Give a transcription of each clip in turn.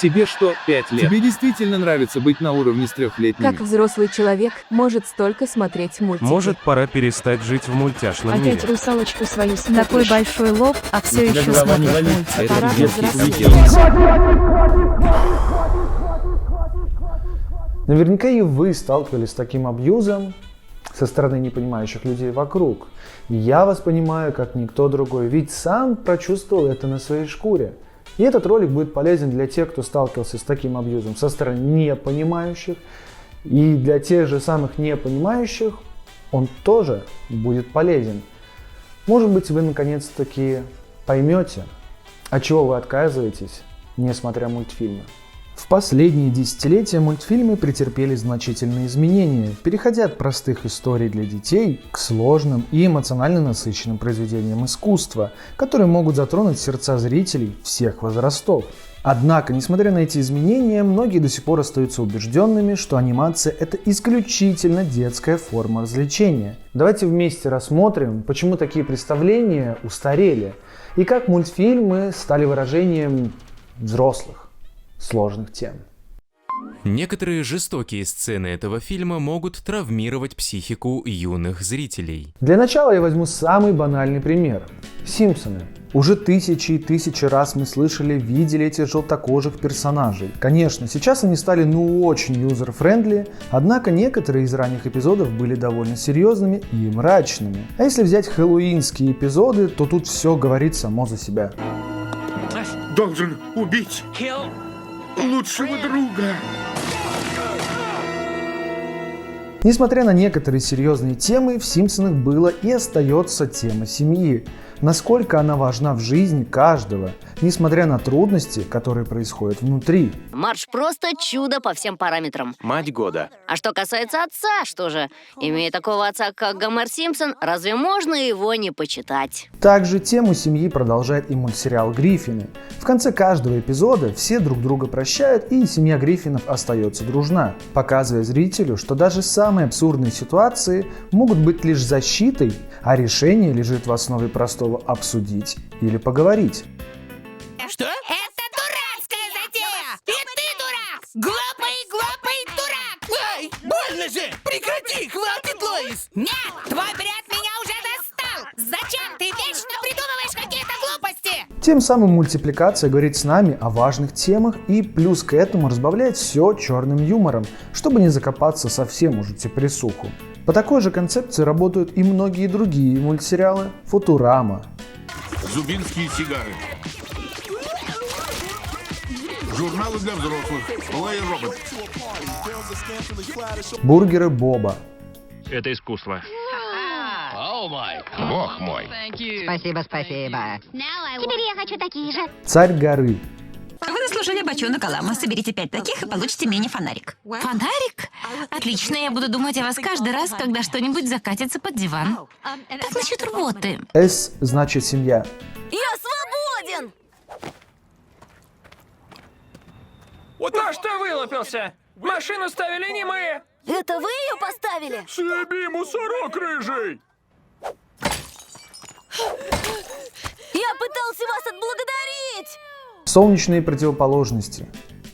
Тебе что, 5 лет? Тебе действительно нравится быть на уровне с трехлетними? Как взрослый человек может столько смотреть мультики? Может, пора перестать жить в мультяшном мире. Опять русалочку свою смотришь. Такой большой лоб, а все тебя еще голова не смотрит болит? мультики. Это Пора детский повзрослеть. Наверняка и вы сталкивались с таким абьюзом со стороны непонимающих людей вокруг. Я вас понимаю, как никто другой, ведь сам прочувствовал это на своей шкуре. И этот ролик будет полезен для тех, кто сталкивался с таким абьюзом со стороны непонимающих. И для тех же самых непонимающих он тоже будет полезен. Может быть, вы наконец-таки поймете, от чего вы отказываетесь, не смотря мультфильмы. В последние десятилетия мультфильмы претерпели значительные изменения, переходя от простых историй для детей к сложным и эмоционально насыщенным произведениям искусства, которые могут затронуть сердца зрителей всех возрастов. Однако, несмотря на эти изменения, многие до сих пор остаются убежденными, что анимация – это исключительно детская форма развлечения. Давайте вместе рассмотрим, почему такие представления устарели и как мультфильмы стали выражением взрослых сложных тем. Некоторые жестокие сцены этого фильма могут травмировать психику юных зрителей. Для начала я возьму самый банальный пример. Симпсоны. Уже тысячи и тысячи раз мы слышали, видели этих желтокожих персонажей. Конечно, сейчас они стали очень юзер-френдли, однако некоторые из ранних эпизодов были довольно серьезными и мрачными. А если взять хэллоуинские эпизоды, то тут все говорит само за себя. Должен убить лучшего друга. Несмотря на некоторые серьезные темы, в «Симпсонах» было и остается тема семьи. Насколько она важна в жизни каждого, несмотря на трудности, которые происходят внутри. Мардж просто чудо по всем параметрам. Мать года. А что касается отца, что же, имея такого отца, как Гомер Симпсон, разве можно его не почитать? Также тему семьи продолжает и мультсериал «Гриффины». В конце каждого эпизода все друг друга прощают, и семья Гриффинов остается дружна, показывая зрителю, что даже самые абсурдные ситуации могут быть лишь защитой, а решение лежит в основе простого обсудить или поговорить. Что? Это дурацкая затея! И ты дурак! Глупый дурак! Ай, больно же! Прекрати, хватит, Лоис! Нет, твой бред меня уже достал! Зачем ты вечно придумываешь какие-то глупости? Тем самым мультипликация говорит с нами о важных темах и плюс к этому разбавляет все черным юмором, чтобы не закопаться совсем уже в депрессуху. По такой же концепции работают и многие другие мультсериалы. «Футурама», Зубинские сигары. Журналы для взрослых. Плей робот. «Бургеры Боба», Это искусство. Бог мой. Спасибо. Теперь я хочу такие же. «Царь горы», Вы заслужили бочонок Алама. Соберите 5 таких и получите мини-фонарик. Фонарик? Отлично, я буду думать о вас каждый раз, когда что-нибудь закатится под диван. Как насчет рвоты? «С» значит семья, Я свободен! На что вылупился? Машину ставили не мы! Это вы ее поставили? Съеби мусорок рыжий! Я пытался вас отблагодарить! «Солнечные противоположности»,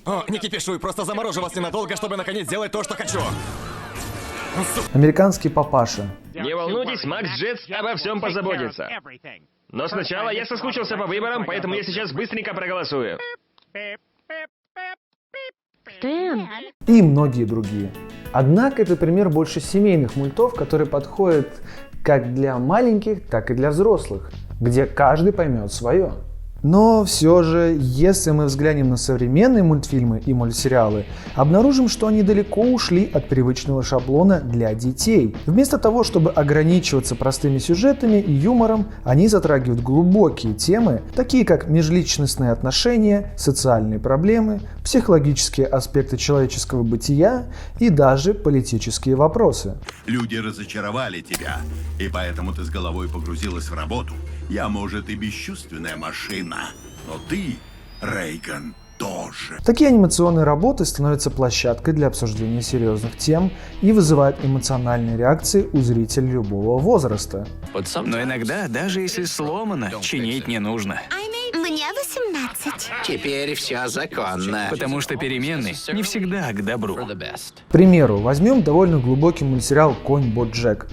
О, не кипишуй, просто заморожу вас ненадолго, чтобы наконец сделать то, что хочу. «Американский папаша», Не волнуйтесь, Макс Джетс обо всем позаботится. Но сначала я соскучился по выборам, поэтому я сейчас быстренько проголосую. Стэн. и многие другие. Однако это пример больше семейных мультов, которые подходят как для маленьких, так и для взрослых, где каждый поймет свое. Но все же, если мы взглянем на современные мультфильмы и мультсериалы, обнаружим, что они далеко ушли от привычного шаблона для детей. Вместо того, чтобы ограничиваться простыми сюжетами и юмором, они затрагивают глубокие темы, такие как межличностные отношения, социальные проблемы, психологические аспекты человеческого бытия и даже политические вопросы. Люди разочаровали тебя, и поэтому ты с головой погрузилась в работу. Я, может, и бесчувственная машина, но ты, Рейган, тоже. Такие анимационные работы становятся площадкой для обсуждения серьезных тем и вызывают эмоциональные реакции у зрителей любого возраста. Но иногда, даже если сломано, чинить не нужно. Мне 18. 18. Теперь все законно. Потому что перемены не всегда к добру. К примеру, возьмем довольно глубокий мультсериал «Конь Боджек».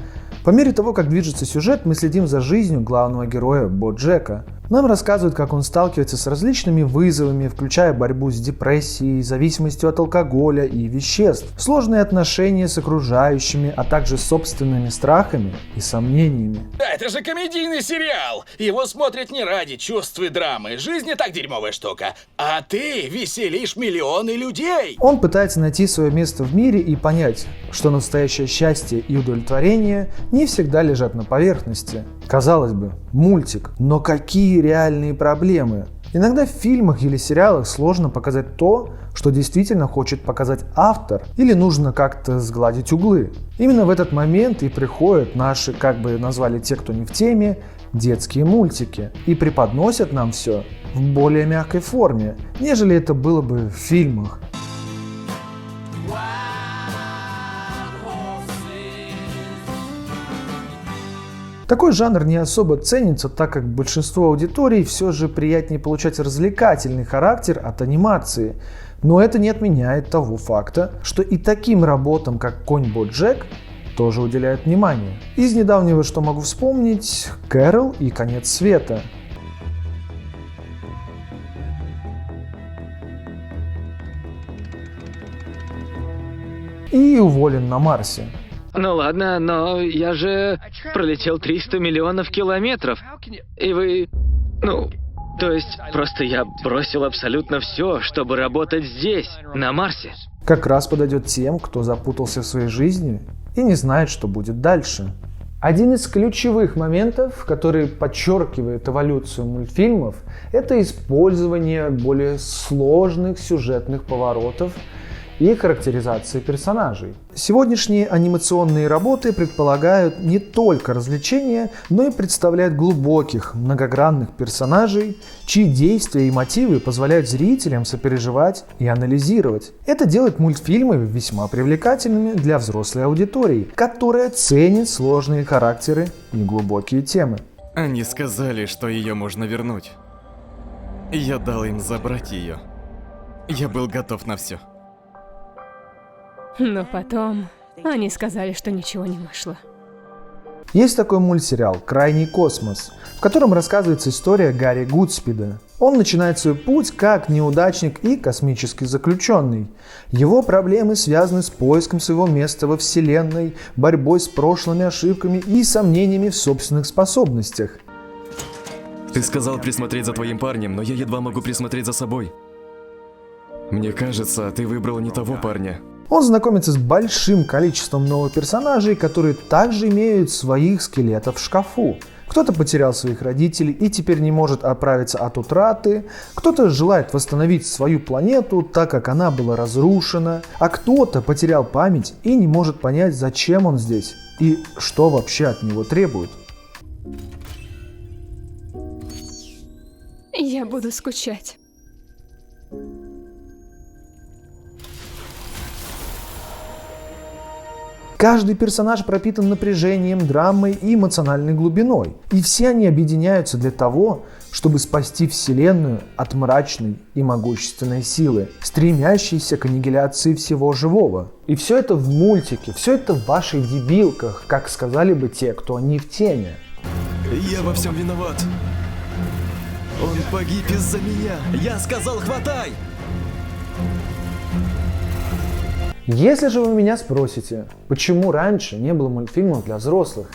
По мере того, как движется сюжет, мы следим за жизнью главного героя Боджека. Нам рассказывают, как он сталкивается с различными вызовами, включая борьбу с депрессией, зависимостью от алкоголя и веществ, сложные отношения с окружающими, а также собственными страхами и сомнениями. Да, это же комедийный сериал! Его смотрят не ради чувств и драмы. Жизнь не так дерьмовая штука. А ты веселишь миллионы людей! Он пытается найти свое место в мире и понять, что настоящее счастье и удовлетворение не всегда лежат на поверхности. Казалось бы, мультик, но какие реальные проблемы? Иногда в фильмах или сериалах сложно показать то, что действительно хочет показать автор, или нужно как-то сгладить углы. Именно в этот момент и приходят наши, как бы назвали те, кто не в теме, детские мультики, и преподносят нам все в более мягкой форме, нежели это было бы в фильмах. Такой жанр не особо ценится, так как большинство аудиторий все же приятнее получать развлекательный характер от анимации. Но это не отменяет того факта, что и таким работам, как «Конь Боджек», тоже уделяют внимание. Из недавнего, что могу вспомнить, «Кэрол» и «Конец света». И «Уволен на Марсе». Ну ладно, но я же пролетел 300 миллионов километров. И вы... то есть просто я бросил абсолютно все, чтобы работать здесь, на Марсе. Как раз подойдет тем, кто запутался в своей жизни и не знает, что будет дальше. Один из ключевых моментов, который подчеркивает эволюцию мультфильмов, это использование более сложных сюжетных поворотов и характеризации персонажей. Сегодняшние анимационные работы предполагают не только развлечения, но и представляют глубоких, многогранных персонажей, чьи действия и мотивы позволяют зрителям сопереживать и анализировать. Это делает мультфильмы весьма привлекательными для взрослой аудитории, которая ценит сложные характеры и глубокие темы. Они сказали, что ее можно вернуть. Я дал им забрать ее. Я был готов на все. Но потом они сказали, что ничего не вышло. Есть такой мультсериал «Крайний космос», в котором рассказывается история Гарри Гудспида. Он начинает свой путь как неудачник и космический заключенный. Его проблемы связаны с поиском своего места во Вселенной, борьбой с прошлыми ошибками и сомнениями в собственных способностях. Ты сказал присмотреть за твоим парнем, но я едва могу присмотреть за собой. Мне кажется, ты выбрал не того парня. Он знакомится с большим количеством новых персонажей, которые также имеют своих скелетов в шкафу. Кто-то потерял своих родителей и теперь не может оправиться от утраты, кто-то желает восстановить свою планету, так как она была разрушена, а кто-то потерял память и не может понять, зачем он здесь и что вообще от него требуют. Я буду скучать. Каждый персонаж пропитан напряжением, драмой и эмоциональной глубиной. И все они объединяются для того, чтобы спасти Вселенную от мрачной и могущественной силы, стремящейся к аннигиляции всего живого. И все это в мультике, все это в ваших дебилках, как сказали бы те, кто не в теме. Я во всем виноват. Он погиб из-за меня. Я сказал, хватай! Если же вы меня спросите, почему раньше не было мультфильмов для взрослых,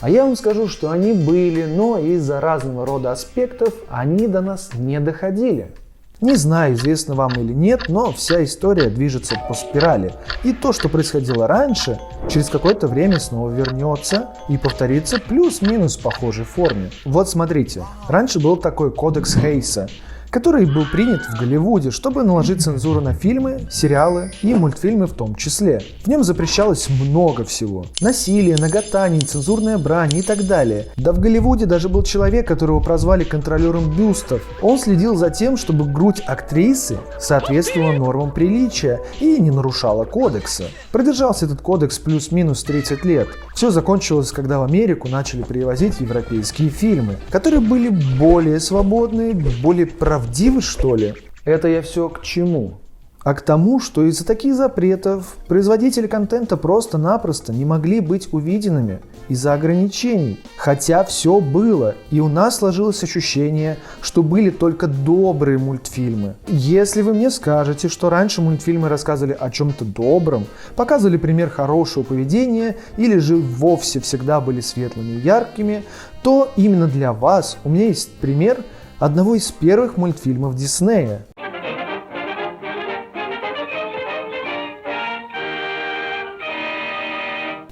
а я вам скажу, что они были, но из-за разного рода аспектов они до нас не доходили. Не знаю, известно вам или нет, но вся история движется по спирали. И то, что происходило раньше, через какое-то время снова вернется и повторится плюс-минус в похожей форме. Вот смотрите, раньше был такой кодекс Хейса, который был принят в Голливуде, чтобы наложить цензуру на фильмы, сериалы и мультфильмы в том числе. В нем запрещалось много всего. Насилие, нагота, нецензурная брань и так далее. Да в Голливуде даже был человек, которого прозвали контролером бюстов. Он следил за тем, чтобы грудь актрисы соответствовала нормам приличия и не нарушала кодекса. Продержался этот кодекс плюс-минус 30 лет. Все закончилось, когда в Америку начали привозить европейские фильмы, которые были более свободные, более правдивые правдивы, что ли? Это я все к чему? А к тому, что из-за таких запретов производители контента просто-напросто не могли быть увиденными из-за ограничений. Хотя все было, и у нас сложилось ощущение, что были только добрые мультфильмы. Если вы мне скажете, что раньше мультфильмы рассказывали о чем-то добром, показывали пример хорошего поведения или же вовсе всегда были светлыми и яркими, то именно для вас у меня есть пример одного из первых мультфильмов Диснея.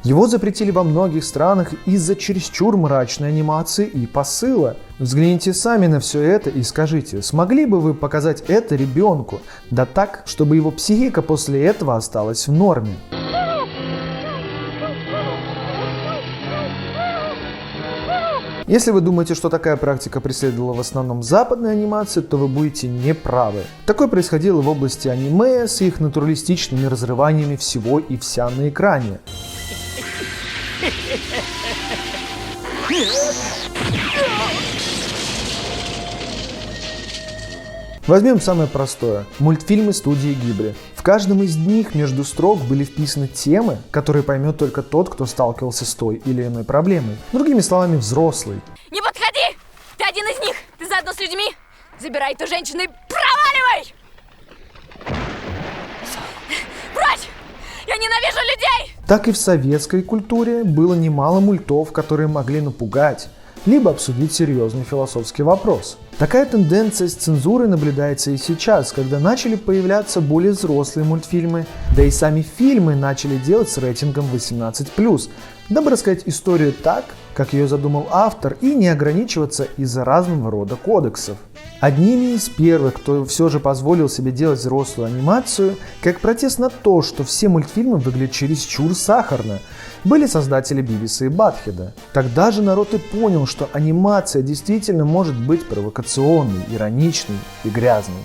Его запретили во многих странах из-за чересчур мрачной анимации и посыла. Взгляните сами на все это и скажите, смогли бы вы показать это ребенку, да так, чтобы его психика после этого осталась в норме? Если вы думаете, что такая практика преследовала в основном западной анимации, то вы будете неправы. Такое происходило в области аниме с их натуралистичными разрываниями всего и вся на экране. Возьмем самое простое. Мультфильмы студии Гибли. В каждом из них между строк были вписаны темы, которые поймет только тот, кто сталкивался с той или иной проблемой. Другими словами, взрослый. Не подходи! Ты один из них! Ты заодно с людьми! Забирай эту женщину и проваливай! Прочь! Я ненавижу людей! Так и в советской культуре было немало мультов, которые могли напугать, либо обсудить серьезный философский вопрос. Такая тенденция с цензурой наблюдается и сейчас, когда начали появляться более взрослые мультфильмы, да и сами фильмы начали делать с рейтингом 18+, дабы рассказать историю так, как ее задумал автор, и не ограничиваться из-за разного рода кодексов. Одними из первых, кто все же позволил себе делать взрослую анимацию, как протест на то, что все мультфильмы выглядят чересчур сахарно, были создатели Бивиса и Батхеда. Тогда же народ и понял, что анимация действительно может быть провокационной, ироничной и грязной.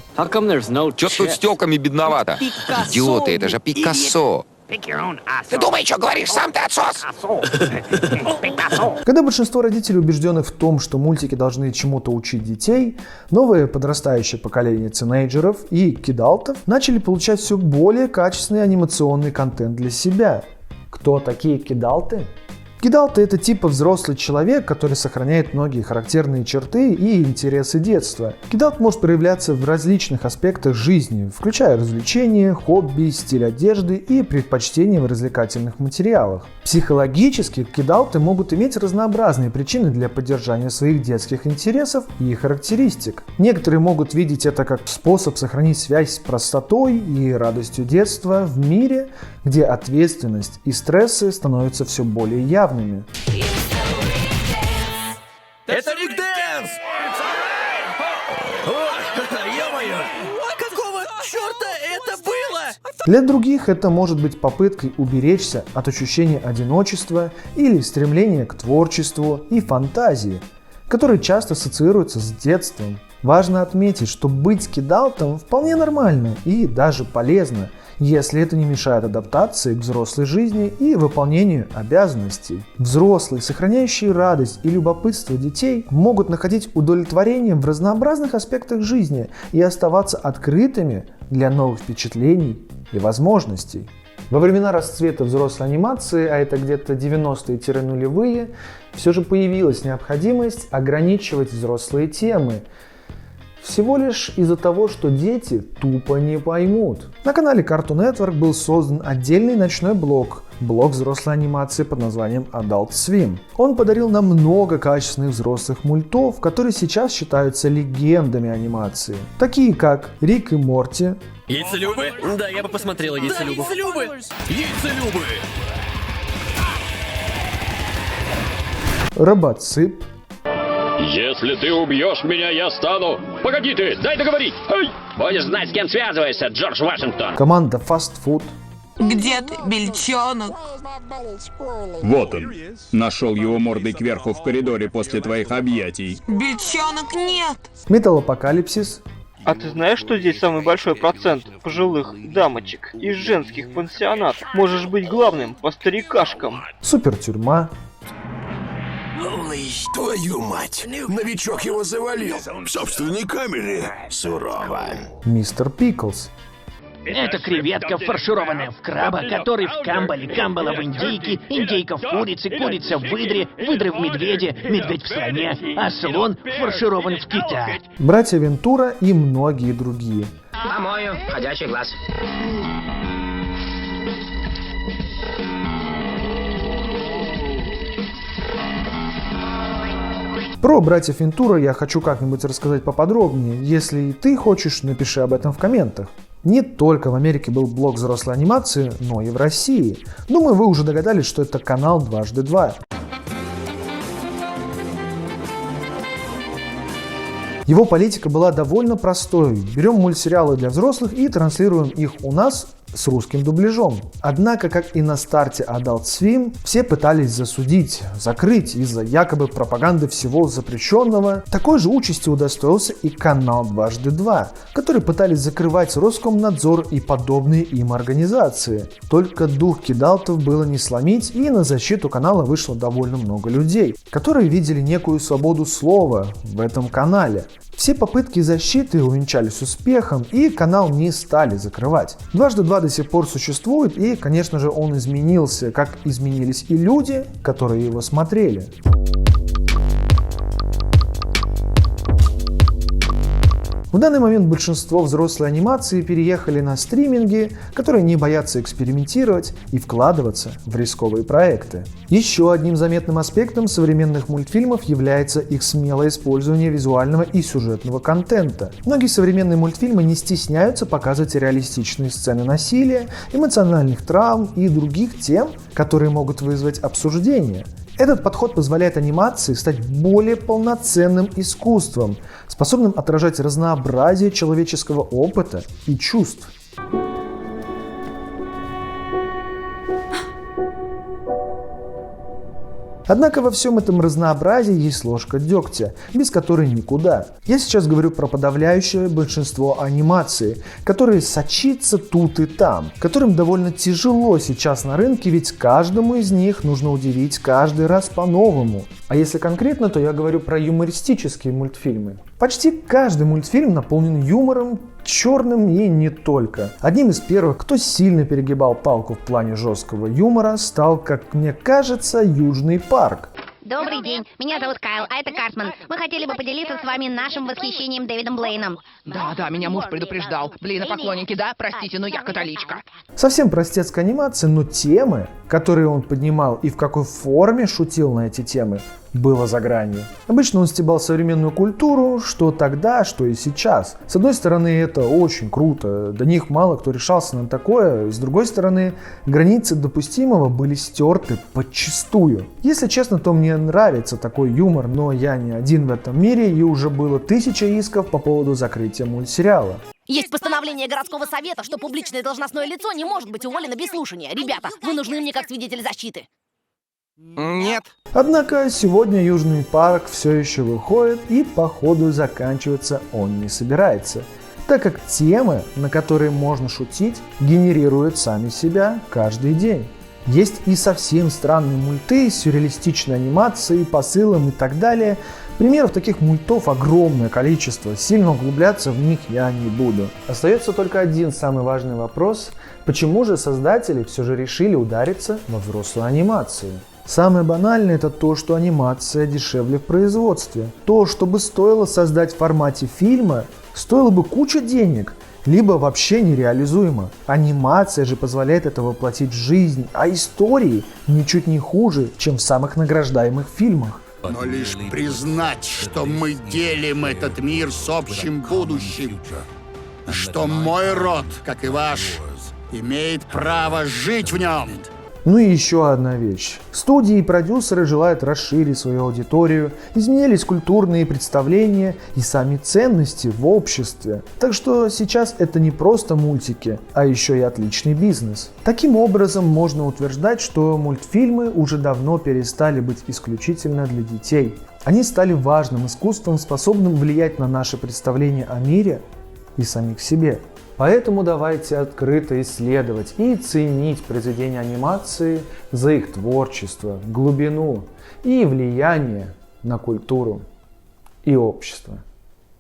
Чё тут с тёлками бедновато? Идиоты, это же Пикассо. Ты думай, что говоришь, сам ты отсос! Когда большинство родителей убеждены в том, что мультики должны чему-то учить детей, новое подрастающее поколение тинейджеров и кидалтов начали получать все более качественный анимационный контент для себя. Кто такие кидалты? Кидалты — это типа взрослый человек, который сохраняет многие характерные черты и интересы детства. Кидалт может проявляться в различных аспектах жизни, включая развлечения, хобби, стиль одежды и предпочтения в развлекательных материалах. Психологически кидалты могут иметь разнообразные причины для поддержания своих детских интересов и характеристик. Некоторые могут видеть это как способ сохранить связь с простотой и радостью детства в мире, где ответственность и стрессы становятся все более явными. Это Ник Дэнс! Ё-моё! Какого черта это было? Для других это может быть попыткой уберечься от ощущения одиночества или стремления к творчеству и фантазии, которые часто ассоциируются с детством. Важно отметить, что быть кидалтом вполне нормально и даже полезно, если это не мешает адаптации к взрослой жизни и выполнению обязанностей. Взрослые, сохраняющие радость и любопытство детей, могут находить удовлетворение в разнообразных аспектах жизни и оставаться открытыми для новых впечатлений и возможностей. Во времена расцвета взрослой анимации, а это где-то 90-е-нулевые, все же появилась необходимость ограничивать взрослые темы, всего лишь из-за того, что дети тупо не поймут. На канале Cartoon Network был создан отдельный ночной блог взрослой анимации под названием Adult Swim. Он подарил нам много качественных взрослых мультов, которые сейчас считаются легендами анимации, такие как Рик и Морти, Яйцелюбы? Да, я бы посмотрела яйцелюбов. Да, яйцелюбы! Яйцелюбы! Робоцып, Если ты убьешь меня, я стану... Погоди ты, дай договорить! Ай! Будешь знать, с кем связываешься, Джордж Вашингтон. команда Fast Food, Где ты, бельчонок? Вот он. Нашел его мордой кверху в коридоре после твоих объятий. Бельчонок нет. Металлопокалипсис, А ты знаешь, что здесь самый большой процент пожилых дамочек из женских пансионатов? Можешь быть главным по старикашкам. Супертюрьма, Твою мать! Новичок его завалил. В собственной камере. Сурово. Мистер Пиклз. Это креветка, фаршированная в краба, который в камбале, камбала в индейке, индейка в курице, курица в выдре, выдры в медведе, медведь в слоне, а слон фарширован в кита. Братья Вентура и многие другие. Помою, ходячий глаз. Про братьев Вентура я хочу как-нибудь рассказать поподробнее. Если и ты хочешь, напиши об этом в комментах. Не только в Америке был блог взрослой анимации, но и в России. Думаю, вы уже догадались, что это канал «Дважды два». Его политика была довольно простой. Берем мультсериалы для взрослых и транслируем их у нас с русским дубляжом. Однако, как и на старте Adult Swim, все пытались засудить, закрыть из-за якобы пропаганды всего запрещенного. Такой же участи удостоился и канал «Дважды два», который пытались закрывать Роскомнадзор и подобные им организации. Только дух кидалтов было не сломить, и на защиту канала вышло довольно много людей, которые видели некую свободу слова в этом канале. Все попытки защиты увенчались успехом, и канал не стали закрывать. «Дважды два» до сих пор существует, и, конечно же, он изменился, как изменились и люди, которые его смотрели. В данный момент большинство взрослой анимации переехали на стриминги, которые не боятся экспериментировать и вкладываться в рисковые проекты. Еще одним заметным аспектом современных мультфильмов является их смелое использование визуального и сюжетного контента. Многие современные мультфильмы не стесняются показывать реалистичные сцены насилия, эмоциональных травм и других тем, которые могут вызвать обсуждение. Этот подход позволяет анимации стать более полноценным искусством, способным отражать разнообразие человеческого опыта и чувств. Однако во всем этом разнообразии есть ложка дегтя, без которой никуда. Я сейчас говорю про подавляющее большинство анимации, которые сочится тут и там, которым довольно тяжело сейчас на рынке, ведь каждому из них нужно удивить каждый раз по-новому. А если конкретно, то я говорю про юмористические мультфильмы. Почти каждый мультфильм наполнен юмором, черным и не только. Одним из первых, кто сильно перегибал палку в плане жесткого юмора, стал, как мне кажется, Южный парк. Добрый день, меня зовут Кайл, а это Картман. Мы хотели бы поделиться с вами нашим восхищением Дэвидом Блейном. Да, меня муж предупреждал. Блин, поклонники, да? Простите, но я католичка. Совсем простецкая анимация, но темы, которые он поднимал и в какой форме шутил на эти темы, было за гранью. Обычно он стебал современную культуру, что тогда, что и сейчас. С одной стороны, это очень круто, до них мало кто решался на такое. С другой стороны, границы допустимого были стерты подчистую. Если честно, то мне нравится такой юмор, но я не один в этом мире, и уже было 1000 исков по поводу закрытия мультсериала. Есть постановление городского совета, что публичное должностное лицо не может быть уволено без слушания. Ребята, вы нужны мне как свидетель защиты. Нет. Однако сегодня Южный парк все еще выходит, и походу заканчиваться он не собирается, так как темы, на которые можно шутить, генерируют сами себя каждый день. Есть и совсем странные мульты с сюрреалистичной анимацией, посылом и так далее. Примеров таких мультов огромное количество, сильно углубляться в них я не буду. Остается только один самый важный вопрос: почему же создатели все же решили удариться во взрослую анимацию? Самое банальное — это то, что анимация дешевле в производстве. То, что бы стоило создать в формате фильма, стоило бы куча денег, либо вообще нереализуемо. Анимация же позволяет это воплотить в жизнь, а истории ничуть не хуже, чем в самых награждаемых фильмах. Но лишь признать, что мы делим этот мир с общим будущим, что мой род, как и ваш, имеет право жить в нем. Ну и еще одна вещь. Студии и продюсеры желают расширить свою аудиторию, изменились культурные представления и сами ценности в обществе. Так что сейчас это не просто мультики, а еще и отличный бизнес. Таким образом, можно утверждать, что мультфильмы уже давно перестали быть исключительно для детей. Они стали важным искусством, способным влиять на наше представление о мире и самих себе. Поэтому давайте открыто исследовать и ценить произведения анимации за их творчество, глубину и влияние на культуру и общество.